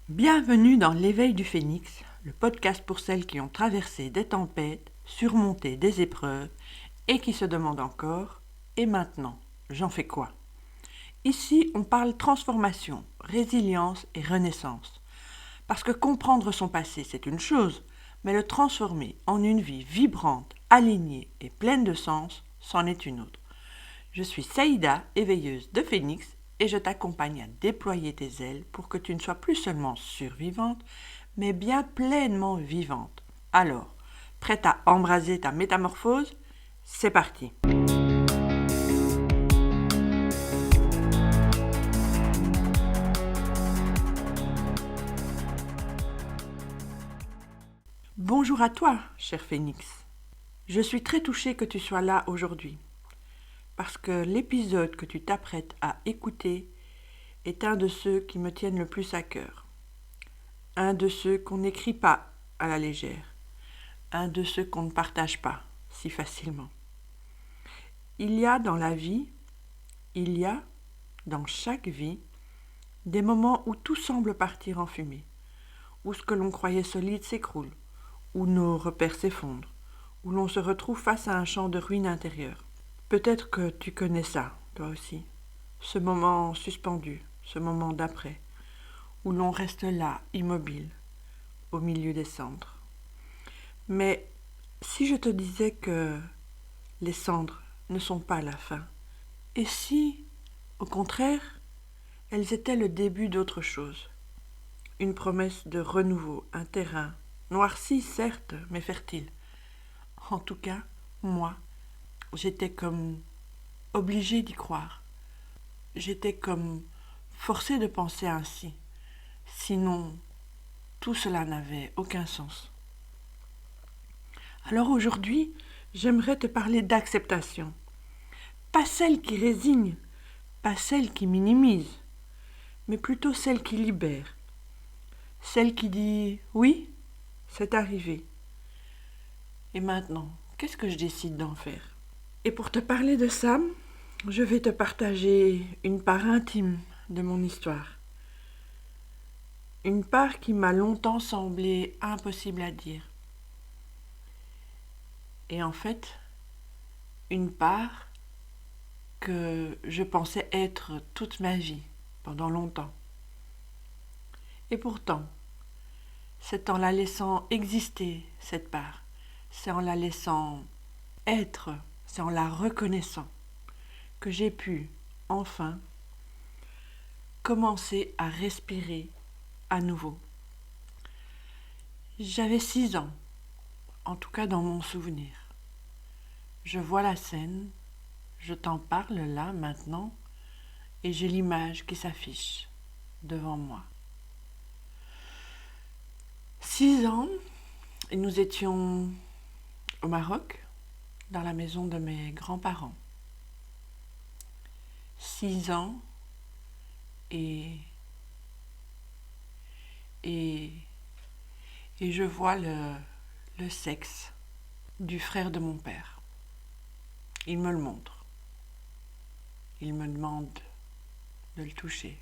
Bienvenue dans l'Éveil du Phénix, le podcast pour celles qui ont traversé des tempêtes, surmonté des épreuves et qui se demandent encore « Et maintenant, j'en fais quoi ?» Ici, on parle transformation, résilience et renaissance. Parce que comprendre son passé, c'est une chose, mais le transformer en une vie vibrante, alignée et pleine de sens, c'en est une autre. Je suis Saïda, éveilleuse de Phénix, et je t'accompagne à déployer tes ailes pour que tu ne sois plus seulement survivante, mais bien pleinement vivante. Alors, prête à embraser ta métamorphose? C'est parti! Bonjour à toi, cher Phénix. Je suis très touchée que tu sois là aujourd'hui, parce que l'épisode que tu t'apprêtes à écouter est un de ceux qui me tiennent le plus à cœur. Un de ceux qu'on n'écrit pas à la légère. Un de ceux qu'on ne partage pas si facilement. Il y a dans la vie, il y a dans chaque vie, des moments où tout semble partir en fumée, où ce que l'on croyait solide s'écroule, où nos repères s'effondrent, où l'on se retrouve face à un champ de ruines intérieures. Peut-être que tu connais ça, toi aussi, ce moment suspendu, ce moment d'après, où l'on reste là, immobile, au milieu des cendres. Mais si je te disais que les cendres ne sont pas la fin, et si, au contraire, elles étaient le début d'autre chose, une promesse de renouveau, un terrain, noirci certes, mais fertile. En tout cas, moi, j'étais comme obligée d'y croire. J'étais comme forcée de penser ainsi. Sinon, tout cela n'avait aucun sens. Alors aujourd'hui, j'aimerais te parler d'acceptation. Pas celle qui résigne, pas celle qui minimise, mais plutôt celle qui libère. Celle qui dit « oui, c'est arrivé. Et maintenant, qu'est-ce que je décide d'en faire ?» Et pour te parler de ça, je vais te partager une part intime de mon histoire. Une part qui m'a longtemps semblé impossible à dire. Et en fait, une part que je pensais être toute ma vie, pendant longtemps. Et pourtant, c'est en la laissant exister, cette part, c'est en la laissant être, c'est en la reconnaissant, que j'ai pu, enfin, commencer à respirer à nouveau. J'avais 6 ans, en tout cas dans mon souvenir. Je vois la scène, je t'en parle là, maintenant, et j'ai l'image qui s'affiche devant moi. 6 ans, et nous étions au Maroc, dans la maison de mes grands-parents. 6 ans, et je vois le sexe du frère de mon père. Il me le montre. Il me demande de le toucher.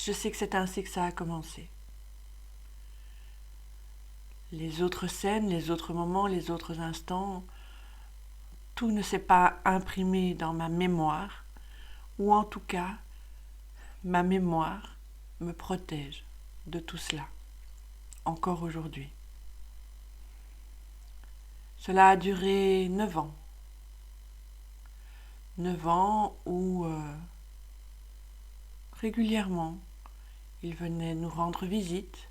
Je sais que c'est ainsi que ça a commencé. Les autres scènes, les autres moments, les autres instants, tout ne s'est pas imprimé dans ma mémoire, ou en tout cas, ma mémoire me protège de tout cela, encore aujourd'hui. Cela a duré 9 ans. 9 ans où régulièrement, il venait nous rendre visite.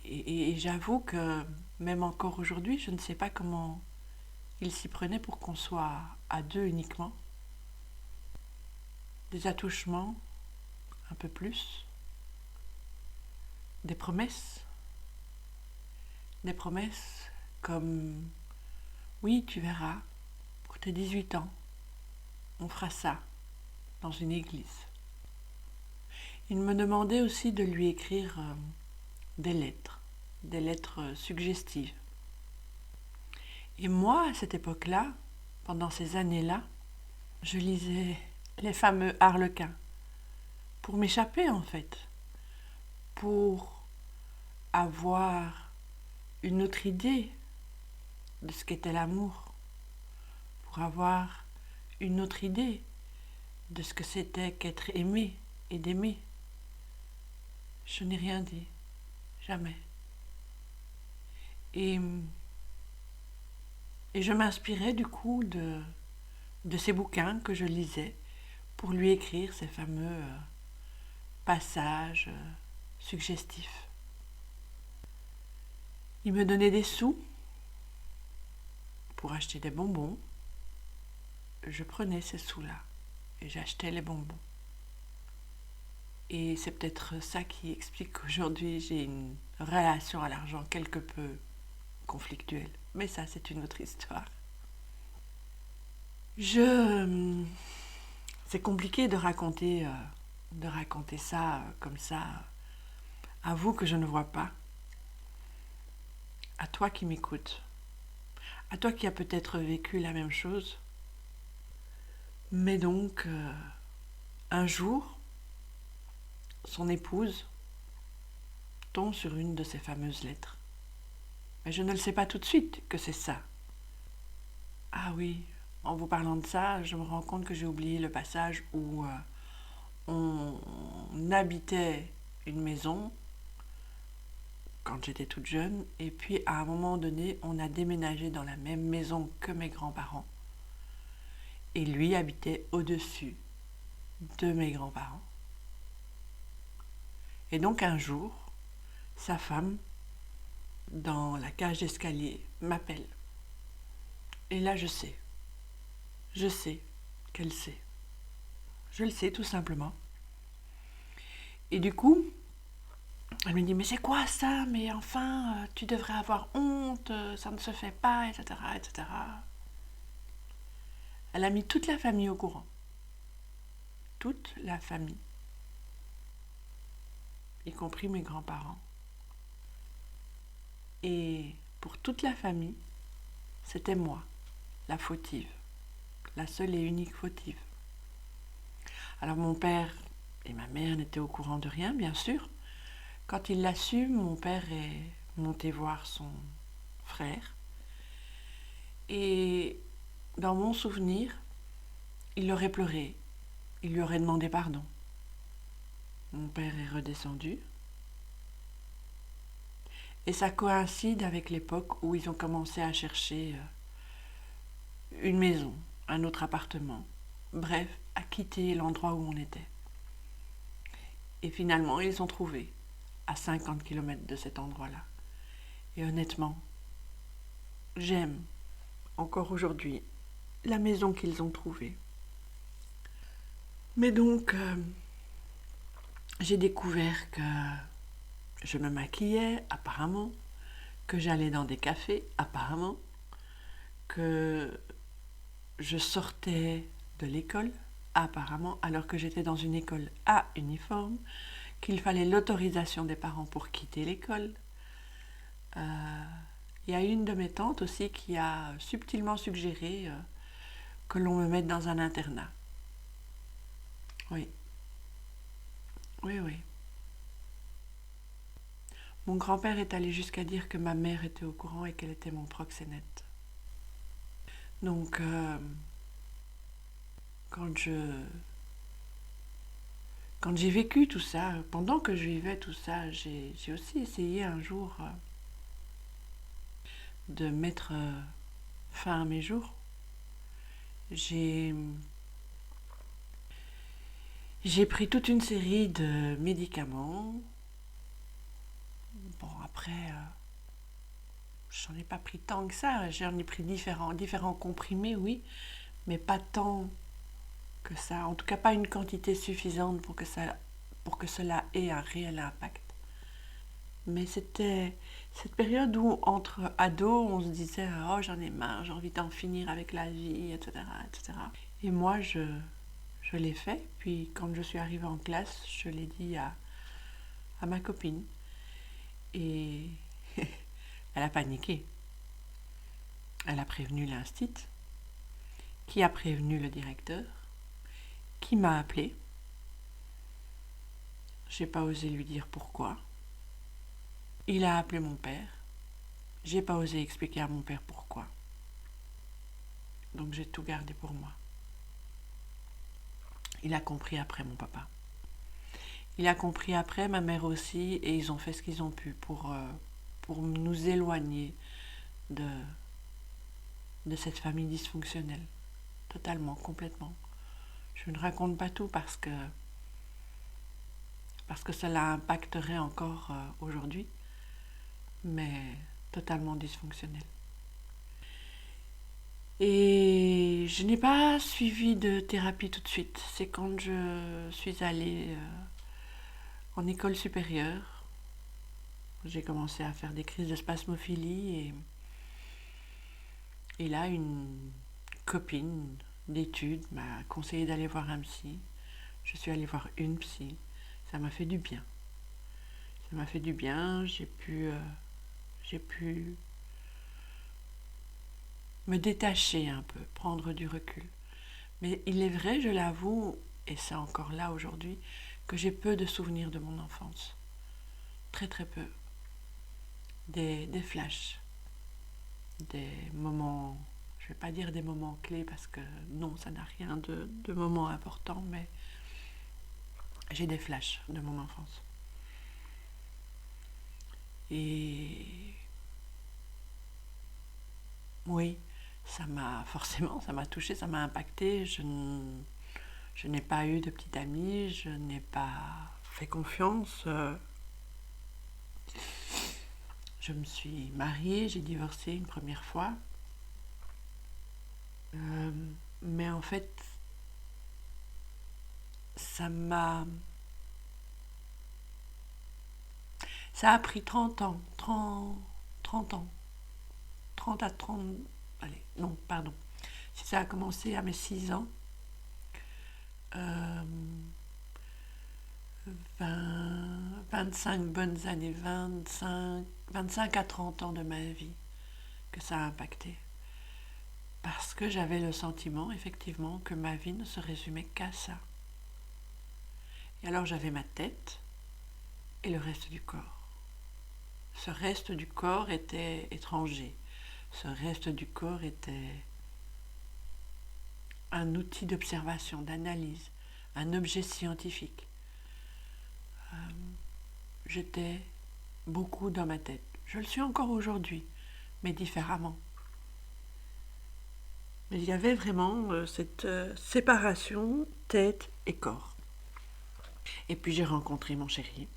Et j'avoue que même encore aujourd'hui, je ne sais pas comment il s'y prenait pour qu'on soit à 2 uniquement. Des attouchements, un peu plus. Des promesses comme « Oui, tu verras, pour tes 18 ans, on fera ça dans une église. » Il me demandait aussi de lui écrire des lettres suggestives. Et moi, à cette époque-là, pendant ces années-là, je lisais les fameux Harlequins pour m'échapper en fait, pour avoir une autre idée de ce qu'était l'amour, pour avoir une autre idée de ce que c'était qu'être aimé et d'aimer. Je n'ai rien dit, jamais. Et je m'inspirais du coup de ces bouquins que je lisais pour lui écrire ces fameux passages suggestifs. Il me donnait des sous pour acheter des bonbons. Je prenais ces sous-là et j'achetais les bonbons. Et c'est peut-être ça qui explique qu'aujourd'hui j'ai une relation à l'argent quelque peu conflictuelle. Mais ça, c'est une autre histoire. C'est compliqué de raconter ça comme ça à vous que je ne vois pas, à toi qui m'écoutes, à toi qui as peut-être vécu la même chose. Mais donc, un jour, son épouse tombe sur une de ces fameuses lettres. Mais je ne le sais pas tout de suite que c'est ça. Ah oui, en vous parlant de ça, je me rends compte que j'ai oublié le passage où on habitait une maison quand j'étais toute jeune, et puis à un moment donné, on a déménagé dans la même maison que mes grands-parents. Et lui habitait au-dessus de mes grands-parents. Et donc un jour, sa femme, dans la cage d'escalier, m'appelle. Et là, je sais qu'elle sait. Je le sais tout simplement. Et du coup, elle me dit, mais c'est quoi ça? Mais enfin, tu devrais avoir honte, ça ne se fait pas, etc., etc. Elle a mis toute la famille au courant. Toute la famille. Y compris mes grands-parents. Et pour toute la famille, c'était moi, la fautive. La seule et unique fautive. Alors mon père et ma mère n'étaient au courant de rien, bien sûr. Quand il l'a su, mon père est monté voir son frère. Et dans mon souvenir, il aurait pleuré. Il lui aurait demandé pardon. Mon père est redescendu. Et ça coïncide avec l'époque où ils ont commencé à chercher une maison, un autre appartement. Bref, à quitter l'endroit où on était. Et finalement, ils ont trouvé, à 50 km de cet endroit-là. Et honnêtement, j'aime, encore aujourd'hui, la maison qu'ils ont trouvée. Mais donc, j'ai découvert que je me maquillais, apparemment, que j'allais dans des cafés, apparemment, que je sortais de l'école, apparemment, alors que j'étais dans une école à uniforme, qu'il fallait l'autorisation des parents pour quitter l'école. Il y a une de mes tantes aussi qui a subtilement suggéré que l'on me mette dans un internat. Oui. Oui, oui. Mon grand-père est allé jusqu'à dire que ma mère était au courant et qu'elle était mon proxénète. Donc, quand j'ai vécu tout ça, pendant que je vivais tout ça, j'ai aussi essayé un jour de mettre fin à mes jours. J'ai pris toute une série de médicaments. Bon, après, j'en ai pas pris tant que ça. J'en ai pris différents comprimés, oui, mais pas tant que ça. En tout cas, pas une quantité suffisante pour que cela ait un réel impact. Mais c'était cette période où, entre ados, on se disait « Oh, j'en ai marre, j'ai envie d'en finir avec la vie, etc. etc. » Et moi, je l'ai fait. Puis, quand je suis arrivée en classe, je l'ai dit à ma copine. Et elle a paniqué. Elle a prévenu l'instit, qui a prévenu le directeur, qui m'a appelée. j'ai pas osé lui dire pourquoi. Il a appelé mon père. J'ai pas osé expliquer à mon père pourquoi. Donc j'ai tout gardé pour moi. Il a compris après, mon papa. Il a compris après, ma mère aussi, et ils ont fait ce qu'ils ont pu pour nous éloigner de cette famille dysfonctionnelle. Totalement, complètement. Je ne raconte pas tout parce que cela impacterait encore aujourd'hui, mais totalement dysfonctionnelle. Et je n'ai pas suivi de thérapie tout de suite. C'est quand je suis allée en école supérieure, j'ai commencé à faire des crises de spasmophilie et là, une copine d'études m'a conseillé d'aller voir un psy. Je suis allée voir une psy. Ça m'a fait du bien. Ça m'a fait du bien. J'ai pu me détacher un peu, prendre du recul. Mais il est vrai, je l'avoue, et c'est encore là aujourd'hui, que j'ai peu de souvenirs de mon enfance. Très très peu. Des flashs, des moments, je ne vais pas dire des moments clés parce que non, ça n'a rien de moments importants, mais j'ai des flashs de mon enfance. Et oui, ça m'a touché, ça m'a impacté. Je n'ai pas eu de petite amie, je n'ai pas fait confiance. Je me suis mariée, j'ai divorcé une première fois. Mais en fait, ça a pris 30 ans, 30 ans, 30 à 30, allez, non, pardon. Si ça a commencé à mes 6 ans, 25 bonnes années, 25 à 30 ans de ma vie que ça a impacté. Parce que j'avais le sentiment, effectivement, que ma vie ne se résumait qu'à ça. Et alors j'avais ma tête et le reste du corps. Ce reste du corps était étranger. Ce reste du corps était un outil d'observation, d'analyse, un objet scientifique. J'étais beaucoup dans ma tête. Je le suis encore aujourd'hui, mais différemment. Mais il y avait vraiment cette séparation tête et corps. Et puis j'ai rencontré mon chéri,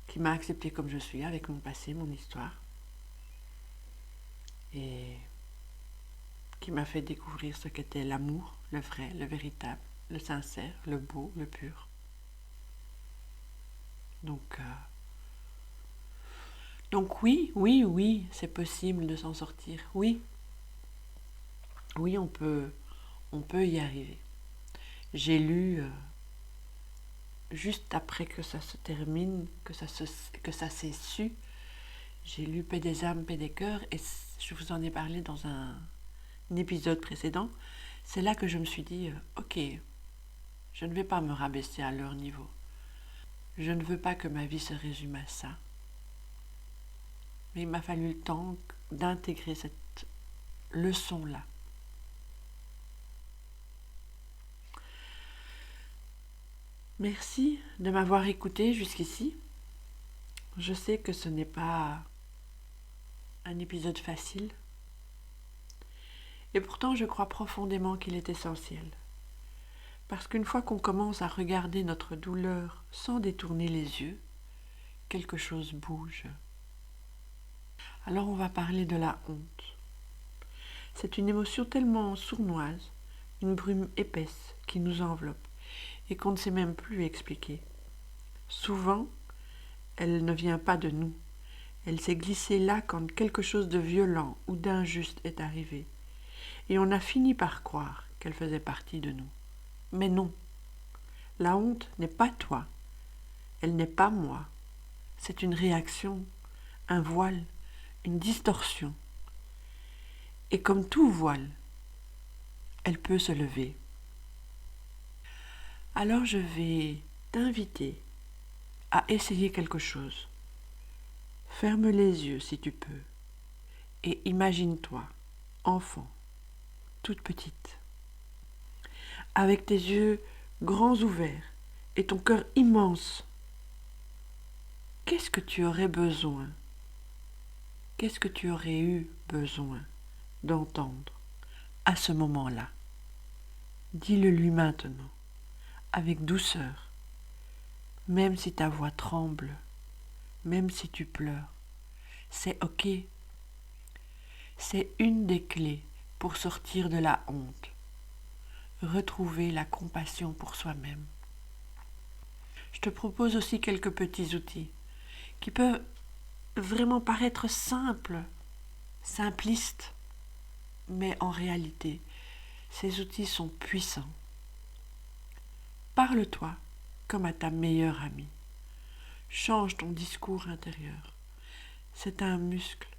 qui m'a acceptée comme je suis, avec mon passé, mon histoire, et qui m'a fait découvrir ce qu'était l'amour, le vrai, le véritable, le sincère, le beau, le pur. Donc oui, c'est possible de s'en sortir. Oui, on peut y arriver. J'ai lu juste après que ça se termine, que ça s'est su, j'ai lu Paix des âmes, paix des cœurs, et je vous en ai parlé dans un épisode précédent. C'est là que je me suis dit, ok, je ne vais pas me rabaisser à leur niveau. Je ne veux pas que ma vie se résume à ça. Mais il m'a fallu le temps d'intégrer cette leçon-là. Merci de m'avoir écouté jusqu'ici. Je sais que ce n'est pas un épisode facile. Et pourtant, je crois profondément qu'il est essentiel. Parce qu'une fois qu'on commence à regarder notre douleur sans détourner les yeux, quelque chose bouge. Alors on va parler de la honte. C'est une émotion tellement sournoise, une brume épaisse qui nous enveloppe et qu'on ne sait même plus expliquer. Souvent, elle ne vient pas de nous. Elle s'est glissée là quand quelque chose de violent ou d'injuste est arrivé. Et on a fini par croire qu'elle faisait partie de nous. Mais non, la honte n'est pas toi, elle n'est pas moi. C'est une réaction, un voile, une distorsion. Et comme tout voile, elle peut se lever. Alors je vais t'inviter à essayer quelque chose. Ferme les yeux si tu peux et imagine-toi, enfant, toute petite, avec tes yeux grands ouverts et ton cœur immense. Qu'est-ce que tu aurais besoin? Qu'est-ce que tu aurais eu besoin d'entendre à ce moment-là? Dis-le lui maintenant, avec douceur, même si ta voix tremble, même si tu pleures. C'est ok. C'est une des clés pour sortir de la honte, retrouver la compassion pour soi-même. Je te propose aussi quelques petits outils qui peuvent vraiment paraître simples, simplistes, mais en réalité, ces outils sont puissants. Parle-toi comme à ta meilleure amie. Change ton discours intérieur. C'est un muscle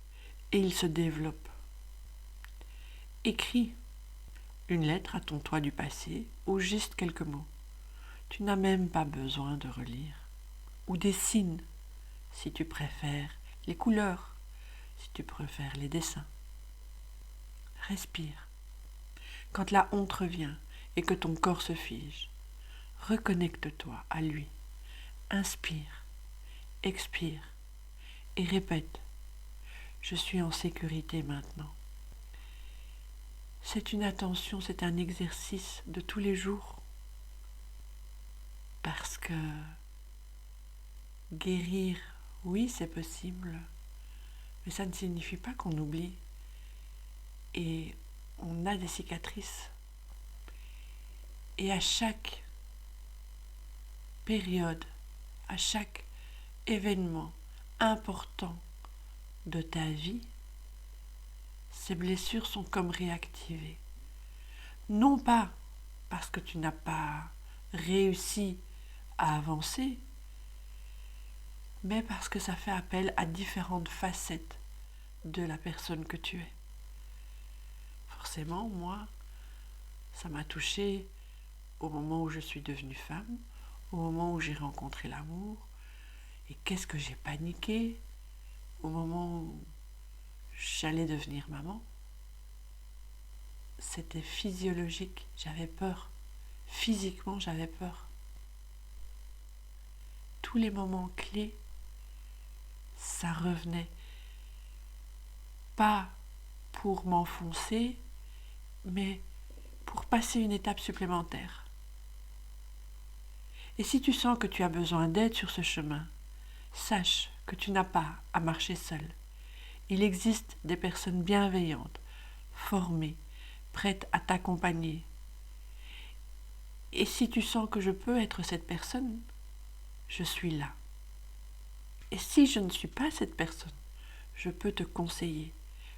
et il se développe. Écris une lettre à ton toi du passé ou juste quelques mots. Tu n'as même pas besoin de relire. Ou dessine, si tu préfères les couleurs, si tu préfères les dessins. Respire. Quand la honte revient et que ton corps se fige, reconnecte-toi à lui. Inspire, expire et répète. Je suis en sécurité maintenant. C'est une attention, c'est un exercice de tous les jours. Parce que guérir, oui, c'est possible, mais ça ne signifie pas qu'on oublie. Et on a des cicatrices. Et à chaque période, à chaque événement important de ta vie, ces blessures sont comme réactivées. Non pas parce que tu n'as pas réussi à avancer, mais parce que ça fait appel à différentes facettes de la personne que tu es. Forcément, moi, ça m'a touchée au moment où je suis devenue femme, au moment où j'ai rencontré l'amour, et qu'est-ce que j'ai paniqué au moment où j'allais devenir maman. C'était physiologique, j'avais peur. Physiquement, j'avais peur. Tous les moments clés, ça revenait. Pas pour m'enfoncer, mais pour passer une étape supplémentaire. Et si tu sens que tu as besoin d'aide sur ce chemin, sache que tu n'as pas à marcher seul. Il existe des personnes bienveillantes, formées, prêtes à t'accompagner. Et si tu sens que je peux être cette personne, je suis là. Et si je ne suis pas cette personne, je peux te conseiller,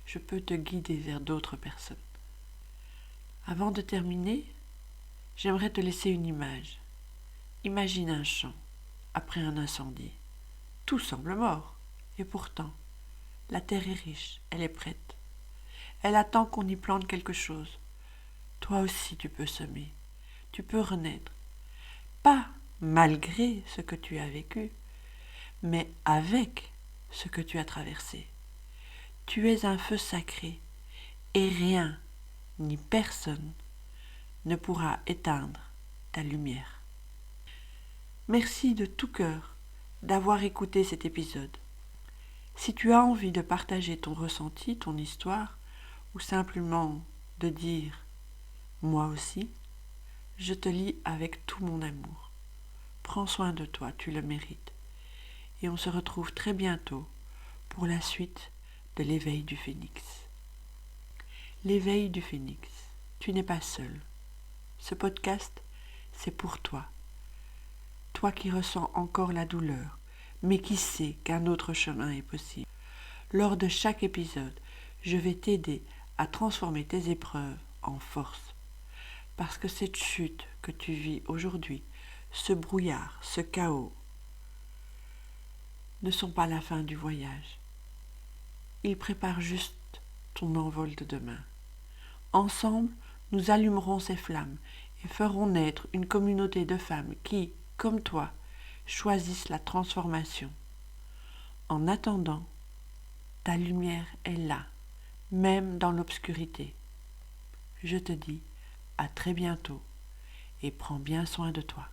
je peux te guider vers d'autres personnes. Avant de terminer, j'aimerais te laisser une image. Imagine un champ après un incendie. Tout semble mort, et pourtant, la terre est riche, elle est prête. Elle attend qu'on y plante quelque chose. Toi aussi tu peux semer, tu peux renaître. Pas malgré ce que tu as vécu, mais avec ce que tu as traversé. Tu es un feu sacré, et rien, ni personne, ne pourra éteindre ta lumière. Merci de tout cœur d'avoir écouté cet épisode. Si tu as envie de partager ton ressenti, ton histoire, ou simplement de dire « moi aussi », je te lis avec tout mon amour. Prends soin de toi, tu le mérites. Et on se retrouve très bientôt pour la suite de l'éveil du phénix. L'éveil du phénix, tu n'es pas seul. Ce podcast, c'est pour toi. Toi qui ressens encore la douleur, mais qui sais qu'un autre chemin est possible. Lors de chaque épisode, je vais t'aider à transformer tes épreuves en force. Parce que cette chute que tu vis aujourd'hui, ce brouillard, ce chaos, ne sont pas la fin du voyage. Ils préparent juste ton envol de demain. Ensemble, nous allumerons ces flammes et ferons naître une communauté de femmes qui, comme toi, choisissent la transformation. En attendant, ta lumière est là, même dans l'obscurité. Je te dis à très bientôt et prends bien soin de toi.